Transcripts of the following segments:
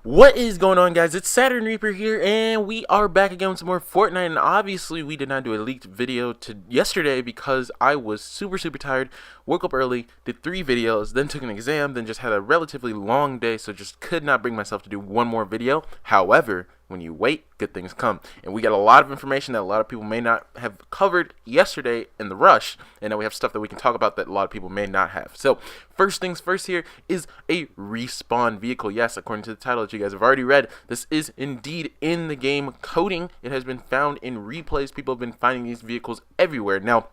What is going on, guys? It's Saturn Reaper here, and we are back again with some more Fortnite. And obviously, we did not do a leaked video yesterday because I was super tired. Woke up early, did 3 videos, then took an exam, then just had a relatively long day, so just could not bring myself to do one more video. However, when you wait, good things come. And we got a lot of information that a lot of people may not have covered yesterday in the rush, and now we have stuff that we can talk about that a lot of people may not have. So first things first, here is a respawn vehicle. Yes, according to the title that you guys have already read, this is indeed in the game coding. It has been found in replays. People have been finding these vehicles everywhere. Now,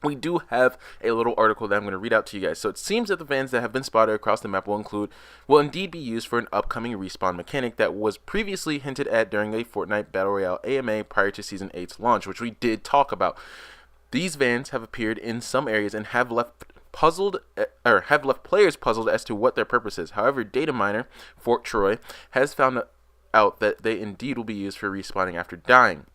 we do have a little article that I'm going to read out to you guys. So it seems that the vans that have been spotted across the map will indeed be used for an upcoming respawn mechanic that was previously hinted at during a Fortnite Battle Royale AMA prior to Season 8's launch, which we did talk about. These vans have appeared in some areas and have left players puzzled as to what their purpose is. However, data miner Fort Troy has found out that they indeed will be used for respawning after dying.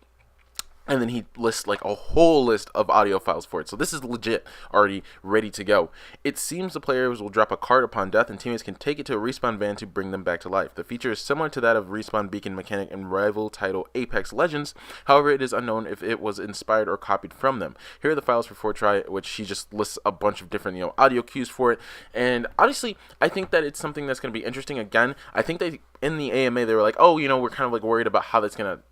And then he lists like a whole list of audio files for it. So this is legit already ready to go. It seems the players will drop a card upon death and teammates can take it to a respawn van to bring them back to life. The feature is similar to that of respawn beacon mechanic in rival title Apex Legends. However, it is unknown if it was inspired or copied from them. Here are the files for Fortnite, which he just lists a bunch of different audio cues for it. And honestly, I think that it's something that's going to be interesting. Again, I think they in the AMA they were like, oh, we're kind of like worried about how that's going to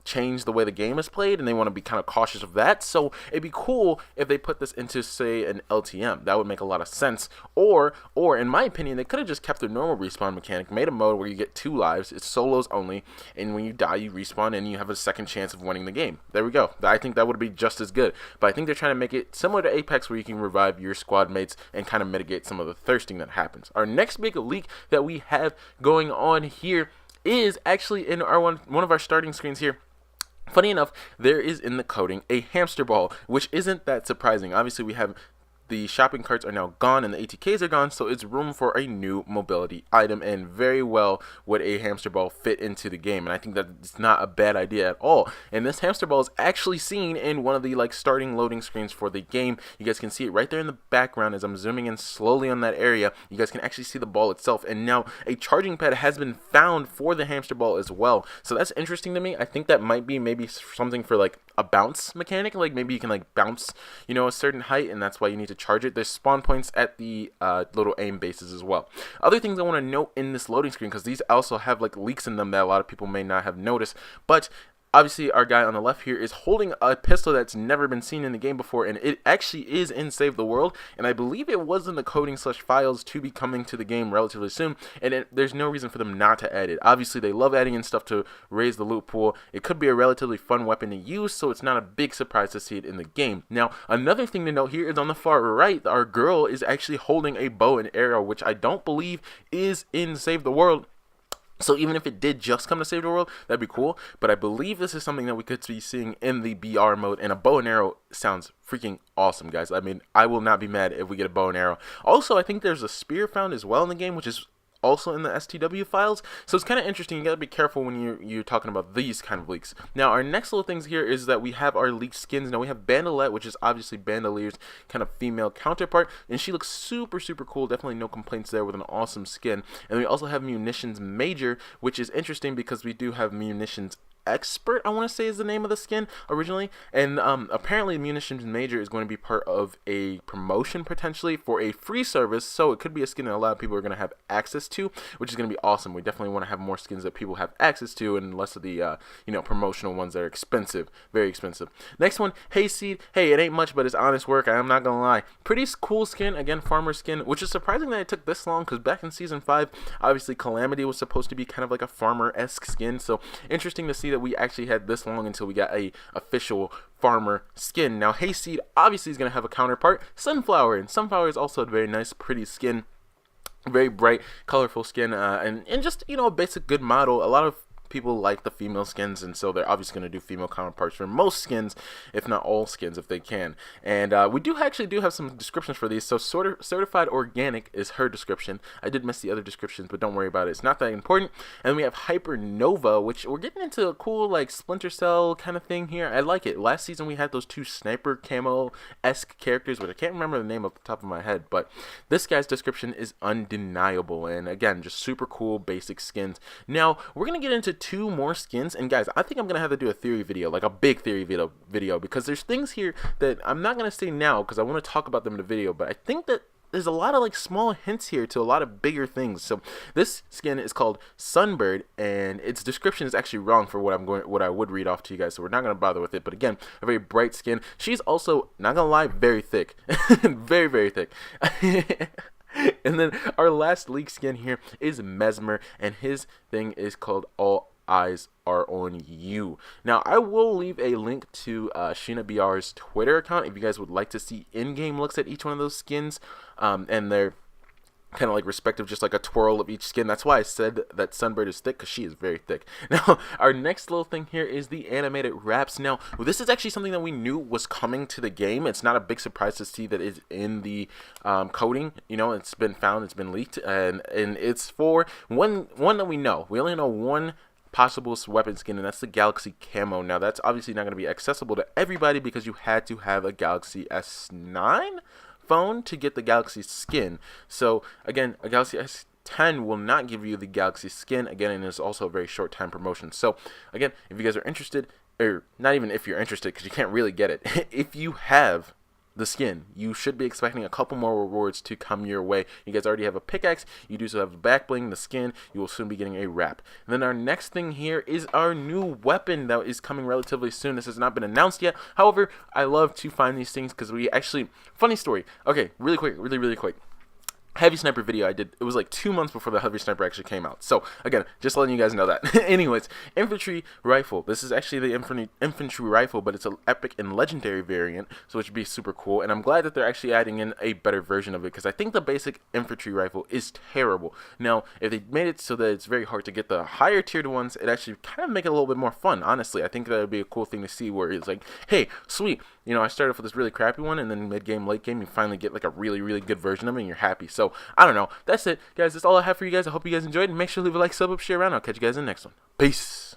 change the way the game is played, and they want to be kind of cautious of that. So it'd be cool if they put this into, say, an LTM. That would make a lot of sense. Or in my opinion, they could have just kept their normal respawn mechanic, made a mode where you get 2 lives, it's solos only, and when you die you respawn and you have a second chance of winning the game. There we go. I think that would be just as good. But I think they're trying to make it similar to Apex, where you can revive your squad mates and kind of mitigate some of the thirsting that happens. Our next big leak that we have going on here is actually in our one of our starting screens here. Funny enough, there is in the coding a hamster ball, which isn't that surprising. Obviously, we have the shopping carts are now gone and the ATKs are gone, so it's room for a new mobility item, and very well would a hamster ball fit into the game, and I think that it's not a bad idea at all. And this hamster ball is actually seen in one of the starting loading screens for the game. You guys can see it right there in the background as I'm zooming in slowly on that area. You guys can actually see the ball itself, and now a charging pad has been found for the hamster ball as well. So that's interesting to me. I think that might be maybe something for a bounce mechanic, maybe you can bounce a certain height, and that's why you need to charge it. There's spawn points at the little aim bases as well. Other things I want to note in this loading screen, because these also have leaks in them that a lot of people may not have noticed, but obviously our guy on the left here is holding a pistol that's never been seen in the game before, and it actually is in Save the World, and I believe it was in the coding/files to be coming to the game relatively soon, and there's no reason for them not to add it. Obviously they love adding in stuff to raise the loot pool. It could be a relatively fun weapon to use, so it's not a big surprise to see it in the game. Now, another thing to note here is on the far right, our girl is actually holding a bow and arrow, which I don't believe is in Save the World. So even if it did just come to Save the World, that'd be cool. But I believe this is something that we could be seeing in the BR mode. And a bow and arrow sounds freaking awesome, guys. I mean, I will not be mad if we get a bow and arrow. Also, I think there's a spear found as well in the game, which is also in the STW files. So it's kind of interesting. You gotta be careful when you're talking about these kind of leaks. Now, our next little things here is that we have our leaked skins. Now we have Bandolette, which is obviously Bandoleer's kind of female counterpart, and she looks super cool. Definitely no complaints there, with an awesome skin. And we also have Munitions Major, which is interesting because we do have Munitions Expert, I want to say, is the name of the skin originally, and apparently Munitions Major is going to be part of a promotion potentially for a free service, so it could be a skin that a lot of people are going to have access to, which is going to be awesome. We definitely want to have more skins that people have access to, and less of the promotional ones that are expensive, very expensive. Next one, Hayseed. Hey, it ain't much, but it's honest work, I'm not gonna lie. Pretty cool skin, again, farmer skin, which is surprising that it took this long, because back in Season 5, obviously Calamity was supposed to be kind of like a farmer-esque skin, so interesting to see that we actually had this long until we got a official farmer skin. Now Hayseed obviously is going to have a counterpart, Sunflower, and Sunflower is also a very nice, pretty skin, very bright, colorful skin, and just a basic good model. A lot of people like the female skins, and so they're obviously going to do female counterparts for most skins, if not all skins, if they can. And we do have some descriptions for these. So certified organic is her description. I did miss the other descriptions, but don't worry about it. It's not that important. And we have Hypernova, which we're getting into a cool like Splinter Cell kind of thing here. I like it. Last season we had those two sniper camo-esque characters, but I can't remember the name off the top of my head. But this guy's description is undeniable, and again, just super cool basic skins. Now we're gonna get into 2 more skins, and guys, I think I'm gonna have to do a theory video, like a big theory video, because there's things here that I'm not gonna say now because I want to talk about them in the video, but I think that there's a lot of like small hints here to a lot of bigger things. So this skin is called Sunbird, and its description is actually wrong for what I would read off to you guys, so we're not gonna bother with it. But again, a very bright skin. She's also, not gonna lie, very thick. Very, very thick. And then our last leak skin here is Mesmer, and his thing is called All Eyes Are On You. Now, I will leave a link to Sheena BR's Twitter account if you guys would like to see in-game looks at each one of those skins, and they're kind of like respective, just like a twirl of each skin. That's why I said that Sunbird is thick, because she is very thick. Now, our next little thing here is the animated wraps. Now, this is actually something that we knew was coming to the game. It's not a big surprise to see that it's in the coding. You know, it's been found, it's been leaked, and it's for one that we know. We only know one possible weapon skin, and that's the Galaxy Camo. Now, that's obviously not going to be accessible to everybody because you had to have a Galaxy S9 phone to get the Galaxy skin. So again, a Galaxy S10 will not give you the Galaxy skin again, and it's also a very short time promotion. So again, if you guys are interested, or not even if you're interested, because you can't really get it, if you have the skin, you should be expecting a couple more rewards to come your way. You guys already have a pickaxe, you do so have the back bling, the skin, you will soon be getting a wrap. And then our next thing here is our new weapon that is coming relatively soon. This has not been announced yet. However, I love to find these things because we actually, funny story, okay, really quick, really quick. Heavy Sniper video I did, it was like 2 months before the Heavy Sniper actually came out. So again, just letting you guys know that. Anyways, infantry rifle. This is actually the infantry rifle, but it's an epic and legendary variant, so it should be super cool. And I'm glad that they're actually adding in a better version of it, because I think the basic infantry rifle is terrible. Now, if they made it so that it's very hard to get the higher tiered ones, it actually kind of make it a little bit more fun, honestly. I think that would be a cool thing to see, where it's like, hey, sweet, you know, I started off with this really crappy one, and then mid-game, late-game, you finally get like a really good version of it, and you're happy. So, I don't know. That's it, guys. That's all I have for you guys. I hope you guys enjoyed, and make sure to leave a like, sub up, share around. I'll catch you guys in the next one. Peace.